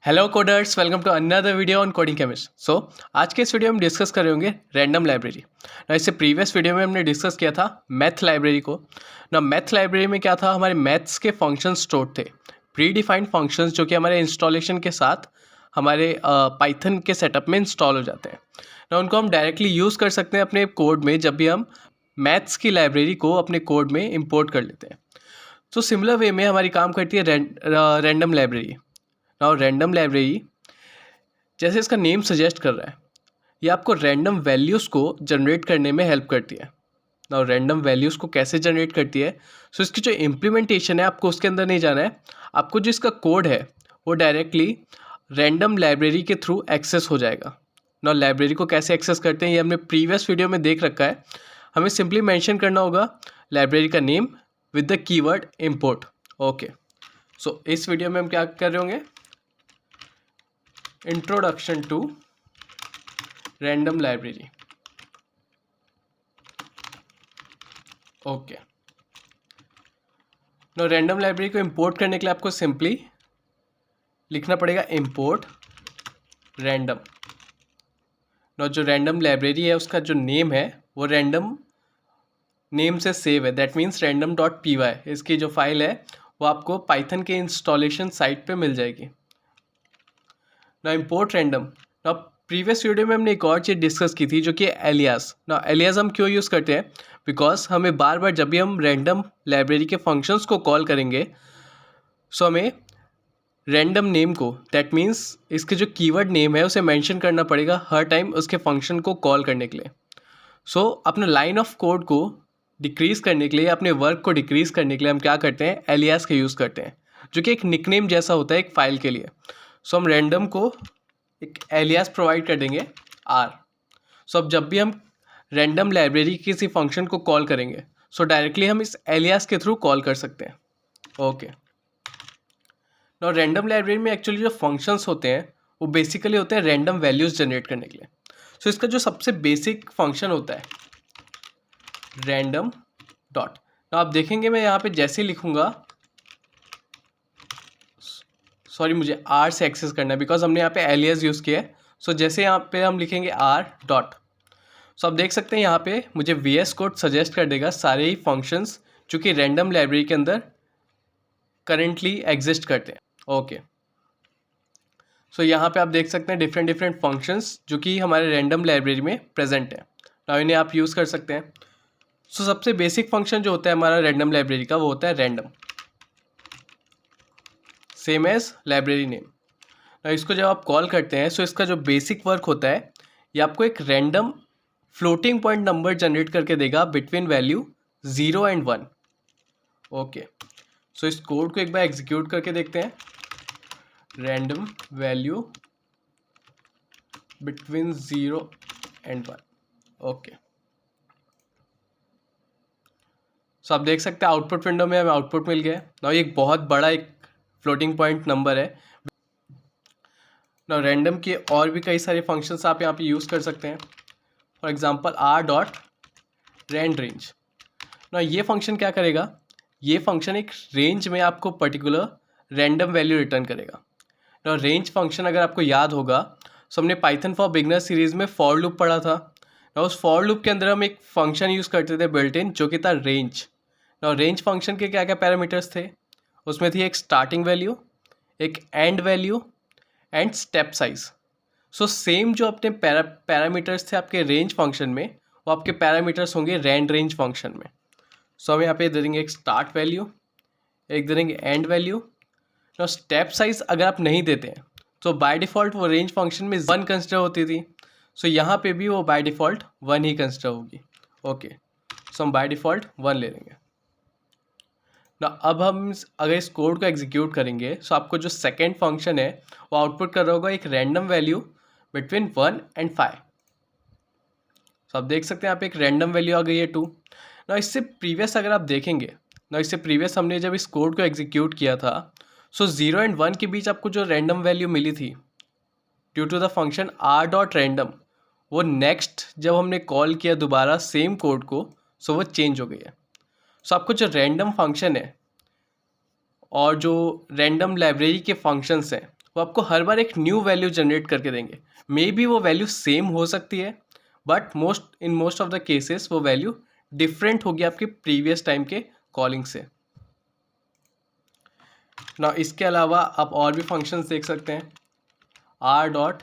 Hello coders, welcome to another video on coding chemist. आज के इस वीडियो में हम डिस्कस कर रहे होंगे रैंडम लाइब्रेरी ना। इससे प्रीवियस वीडियो में हमने डिस्कस किया था मैथ लाइब्रेरी को ना। मैथ लाइब्रेरी में क्या था, हमारे मैथ्स के फंक्शन स्टोर थे, प्री डिफाइंड फंक्शंस जो कि हमारे इंस्टॉलेशन के साथ हमारे पाइथन के सेटअप में इंस्टॉल हो जाते हैं ना। उनको हम डायरेक्टली यूज़ कर सकते हैं अपने कोड में जब भी हम मैथ्स की लाइब्रेरी को अपने कोड में इम्पोर्ट कर लेते हैं। तो सिमिलर वे में हमारी काम करती है random library. Now random library, जैसे इसका नेम सजेस्ट कर रहा है, ये आपको रैंडम वैल्यूज़ को जनरेट करने में हेल्प करती है। नाउ रैंडम वैल्यूज़ को कैसे जनरेट करती है, सो इसकी जो इम्प्लीमेंटेशन है आपको उसके अंदर नहीं जाना है। आपको जो इसका कोड है वो डायरेक्टली रैंडम लाइब्रेरी के थ्रू एक्सेस हो जाएगा। नाउ लाइब्रेरी को कैसे एक्सेस करते हैं ये हमने प्रीवियस वीडियो में देख रखा है। हमें सिंपली मेंशन करना होगा लाइब्रेरी का name with the keyword import. Okay, so इस वीडियो में हम क्या कर रहे होंगे, introduction to random library. Okay, no random library को इंपोर्ट करने के लिए आपको सिंपली लिखना पड़ेगा इंपोर्ट रैंडम। नो जो रैंडम लाइब्रेरी है उसका जो नेम है वो रैंडम नेम से सेव है, दैट मीन्स random.py। इसकी जो फाइल है वो आपको पाइथन के इंस्टॉलेशन साइट पे मिल जाएगी ना। इंपोर्ट रैंडम ना, प्रीवियस वीडियो में हमने एक और चीज़ डिस्कस की थी जो कि एलियास ना। एलियास हम क्यों यूज़ करते हैं, बिकॉज हमें बार बार जब भी हम रैंडम लाइब्रेरी के फंक्शंस को कॉल करेंगे सो हमें रैंडम नेम को, दैट मीन्स इसके जो कीवर्ड नेम है उसे मेंशन करना पड़ेगा हर टाइम उसके फंक्शन को कॉल करने के लिए। सो अपने लाइन ऑफ कोड को डिक्रीज़ करने के लिए, अपने वर्क को डिक्रीज़ करने के लिए हम क्या करते हैं, एलियास का यूज़ करते हैं, जो कि एक निकनेम जैसा होता है एक फ़ाइल के लिए। सो हम रैंडम को एक एलियास प्रोवाइड कर देंगे आर। सो अब जब भी हम रैंडम लाइब्रेरी किसी फंक्शन को कॉल करेंगे सो डायरेक्टली हम इस एलियास के थ्रू कॉल कर सकते हैं। ओके, नाउ रैंडम लाइब्रेरी में एक्चुअली जो फंक्शंस होते हैं वो बेसिकली होते हैं रैंडम वैल्यूज़ जनरेट करने के लिए। सो इसका जो सबसे बेसिक फंक्शन होता है रैंडम डॉट। नाउ आप देखेंगे मैं यहाँ पे जैसे ही लिखूँगा, सॉरी मुझे आर से एक्सेस करना है बिकॉज हमने यहाँ पे एलियास यूज़ किया है। सो जैसे यहाँ पे हम लिखेंगे आर डॉट, सो आप देख सकते हैं यहाँ पे मुझे VS कोड सजेस्ट कर देगा सारे ही फंक्शंस जो कि रैंडम लाइब्रेरी के अंदर करेंटली एग्जिस्ट करते हैं। ओके, सो यहाँ पे आप देख सकते हैं डिफरेंट फंक्शंस जो कि हमारे रैंडम लाइब्रेरी में प्रेजेंट है। नाउ इन्हें आप यूज़ कर सकते हैं। सो सबसे बेसिक फंक्शन जो होता है हमारा रैंडम लाइब्रेरी का वो होता है random, same as library name. ना इसको जब आप कॉल करते हैं सो इसका जो बेसिक वर्क होता है ये आपको एक random floating point number generate करके देगा between value 0 and 1। Okay, so इस कोड को एक बार एग्जीक्यूट करके देखते हैं, random value between 0 and 1। Okay, so आप देख सकते हैं आउटपुट विंडो में हमें आउटपुट मिल गया है। ना ये एक बहुत बड़ा एक फ्लोटिंग पॉइंट नंबर है। ना रैंडम के और भी कई सारे फंक्शंस आप यहाँ पे यूज़ कर सकते हैं। For example R dot rand range. ना ये फंक्शन क्या करेगा, ये फंक्शन एक रेंज में आपको पर्टिकुलर रैंडम वैल्यू रिटर्न करेगा। ना रेंज फंक्शन अगर आपको याद होगा सो हमने पाइथन फॉर बिगनर सीरीज़ में फॉर लूप पढ़ा था ना। उस फॉर लूप के अंदर हम एक फंक्शन यूज़ करते थे बिल्ट इन जो कि था रेंज। ना रेंज फंक्शन के क्या क्या पैरामीटर्स थे, उसमें थी एक स्टार्टिंग वैल्यू, एक and value and step size. So same जो अपने पैरामीटर्स थे आपके रेंज फंक्शन में वो आपके पैरामीटर्स होंगे रैंड रेंज फंक्शन में। सो हम यहाँ पे दे देंगे एक स्टार्ट वैल्यू, एक दे देंगे एंड वैल्यू। तो स्टेप साइज अगर आप नहीं देते हैं तो बाय डिफ़ॉल्ट वो रेंज फंक्शन में 1 कंसिडर होती थी। सो यहाँ पे भी वो बाय डिफ़ॉल्ट 1 ही कंसिडर होगी। ओके, सो हम बाय डिफ़ॉल्ट 1 ले लेंगे ना। अब हम अगर इस कोड को एग्जीक्यूट करेंगे सो आपको जो सेकेंड फंक्शन है वो आउटपुट कर रहा होगा एक रैंडम वैल्यू बिटवीन 1 and 5। सो आप देख सकते हैं यहाँ पे एक रैंडम वैल्यू आ गई है 2 ना। इससे प्रीवियस अगर आप देखेंगे ना, इससे प्रीवियस हमने जब इस कोड को एग्जीक्यूट किया था सो 0 and 1 के बीच आपको जो रैंडम वैल्यू मिली थी due to the function R dot random, वो नेक्स्ट जब हमने कॉल किया दोबारा सेम कोड को सो वो चेंज हो गई है। सो आपको जो रैंडम फंक्शन है और जो रैंडम लाइब्रेरी के फंक्शंस हैं वो आपको हर बार एक न्यू वैल्यू जनरेट करके देंगे। मे बी वो वैल्यू सेम हो सकती है, but most of the cases वो वैल्यू डिफरेंट होगी आपके प्रीवियस टाइम के कॉलिंग से ना। इसके अलावा आप और भी फंक्शंस देख सकते हैं। आर डॉट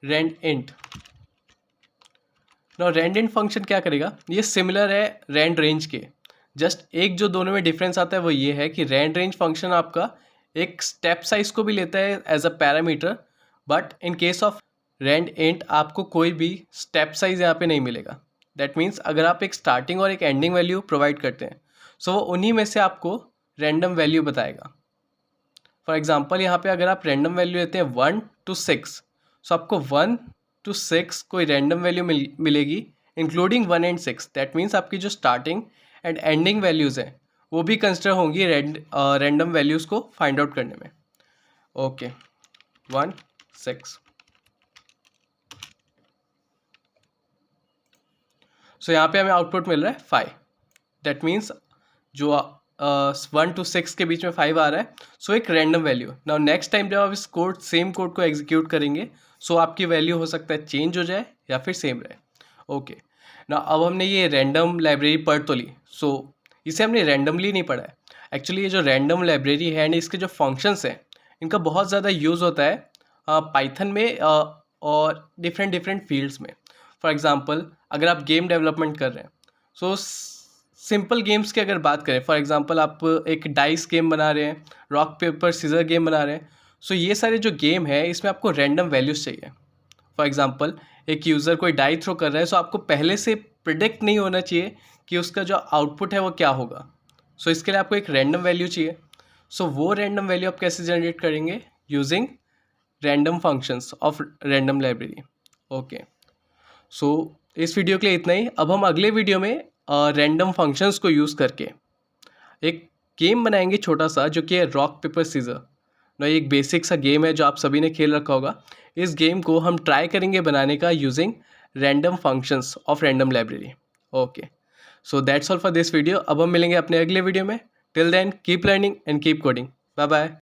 रेंड इंट ना, रेंड इंट फंक्शन क्या करेगा, ये सिमिलर है रेंड रेंज के। जस्ट एक जो दोनों में डिफरेंस आता है वो ये है कि रेंड रेंज फंक्शन आपका एक स्टेप साइज को भी लेता है as a parameter, but in case of rand int आपको कोई भी स्टेप साइज यहाँ पे नहीं मिलेगा। दैट मीन्स अगर आप एक स्टार्टिंग और एक एंडिंग वैल्यू प्रोवाइड करते हैं, सो वो उन्हीं में से आपको रैंडम वैल्यू बताएगा। फॉर एग्जाम्पल यहाँ पे अगर आप रैंडम वैल्यू लेते हैं 1 to 6, सो आपको 1 to 6 कोई रैंडम वैल्यू मिलेगी इंक्लूडिंग 1 and 6। दैट मीन्स आपकी जो स्टार्टिंग एंड एंडिंग वैल्यूज़ हैं वो भी कंसिडर होंगी रैंडम वैल्यूज़ को फाइंड आउट करने में। ओके 1 6, सो यहाँ पे हमें आउटपुट मिल रहा है 5। दैट मीन्स जो 1 to 6 के बीच में 5 आ रहा है, सो एक random value. Now next time जब आप इस सेम कोड को एग्जीक्यूट करेंगे, सो आपकी वैल्यू हो सकता है चेंज हो जाए या फिर सेम रहे। ओके ना, अब हमने ये रैंडम लाइब्रेरी पढ़ तो ली, सो इसे हमने रैंडमली नहीं पढ़ा है। एक्चुअली ये जो रैंडम लाइब्रेरी है एंड इसके जो फंक्शंस हैं, इनका बहुत ज़्यादा यूज़ होता है पाइथन में और डिफरेंट फील्ड्स में। फॉर एग्जांपल अगर आप गेम डेवलपमेंट कर रहे हैं, सो सिंपल गेम्स की अगर बात करें, फॉर एग्जांपल आप एक डाइस गेम बना रहे हैं, रॉक पेपर सीजर गेम बना रहे हैं, सो ये सारे जो गेम है इसमें आपको रैंडम वैल्यूज़ चाहिए। फॉर एग्जांपल एक यूज़र कोई डाई थ्रो कर रहा है, सो आपको पहले से प्रिडिक्ट नहीं होना चाहिए कि उसका जो आउटपुट है वो क्या होगा। सो इसके लिए आपको एक रैंडम वैल्यू चाहिए। सो वो रैंडम वैल्यू आप कैसे जनरेट करेंगे, using random functions of random library. Okay, so इस वीडियो के लिए इतना ही। अब हम अगले वीडियो में रैंडम फंक्शंस को यूज़ करके एक गेम बनाएंगे छोटा सा, जो कि है रॉक पेपर सीजर ना। ये एक बेसिक सा गेम है जो आप सभी ने खेल रखा होगा। इस गेम को हम ट्राई करेंगे बनाने का using random functions of random library. Okay, so that's all for this video. अब हम मिलेंगे अपने अगले वीडियो में। Till then keep learning and keep coding. Bye bye.